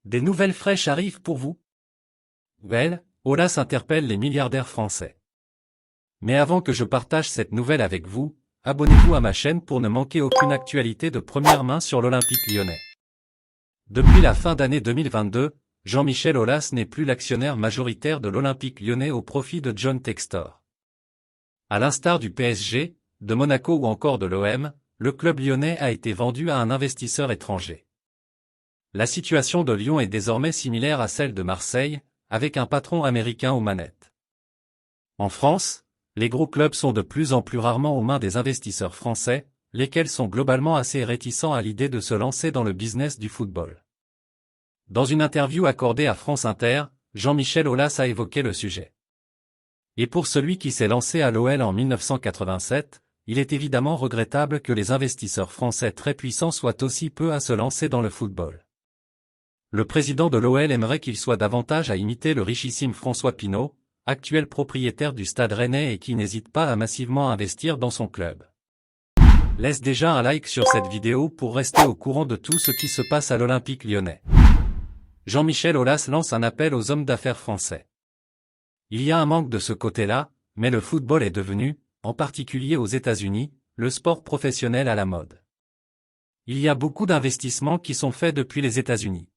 Des nouvelles fraîches arrivent pour vous? Well, Aulas interpelle les milliardaires français. Mais avant que je partage cette nouvelle avec vous, abonnez-vous à ma chaîne pour ne manquer aucune actualité de première main sur l'Olympique lyonnais. Depuis la fin d'année 2022, Jean-Michel Aulas n'est plus l'actionnaire majoritaire de l'Olympique lyonnais au profit de John Textor. À l'instar du PSG, de Monaco ou encore de l'OM, le club lyonnais a été vendu à un investisseur étranger. La situation de Lyon est désormais similaire à celle de Marseille, avec un patron américain aux manettes. En France, les gros clubs sont de plus en plus rarement aux mains des investisseurs français, lesquels sont globalement assez réticents à l'idée de se lancer dans le business du football. Dans une interview accordée à France Inter, Jean-Michel Aulas a évoqué le sujet. Et pour celui qui s'est lancé à l'OL en 1987, il est évidemment regrettable que les investisseurs français très puissants soient aussi peu à se lancer dans le football. Le président de l'OL aimerait qu'il soit davantage à imiter le richissime François Pinault, actuel propriétaire du Stade Rennais et qui n'hésite pas à massivement investir dans son club. Laisse déjà un like sur cette vidéo pour rester au courant de tout ce qui se passe à l'Olympique lyonnais. Jean-Michel Aulas lance un appel aux hommes d'affaires français. Il y a un manque de ce côté-là, mais le football est devenu, en particulier aux États-Unis, le sport professionnel à la mode. Il y a beaucoup d'investissements qui sont faits depuis les États-Unis.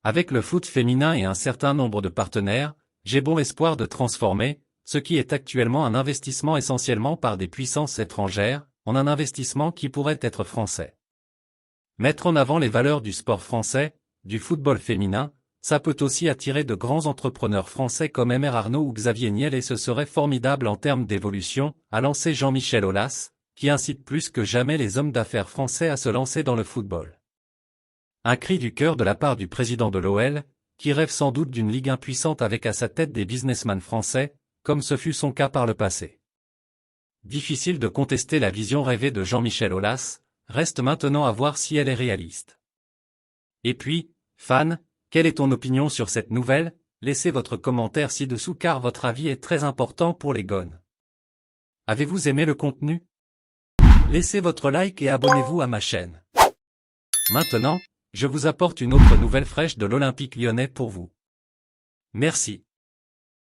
Avec le foot féminin et un certain nombre de partenaires, j'ai bon espoir de transformer, ce qui est actuellement un investissement essentiellement par des puissances étrangères, en un investissement qui pourrait être français. Mettre en avant les valeurs du sport français, du football féminin, ça peut aussi attirer de grands entrepreneurs français comme Aimé Arnaud ou Xavier Niel et ce serait formidable en termes d'évolution, a lancé Jean-Michel Aulas, qui incite plus que jamais les hommes d'affaires français à se lancer dans le football. Un cri du cœur de la part du président de l'OL, qui rêve sans doute d'une ligue impuissante avec à sa tête des businessmen français, comme ce fut son cas par le passé. Difficile de contester la vision rêvée de Jean-Michel Aulas, reste maintenant à voir si elle est réaliste. Et puis, fan, quelle est ton opinion sur cette nouvelle? Laissez votre commentaire ci-dessous car votre avis est très important pour les gones. Avez-vous aimé le contenu? Laissez votre like et abonnez-vous à ma chaîne. Maintenant, je vous apporte une autre nouvelle fraîche de l'Olympique lyonnais pour vous. Merci.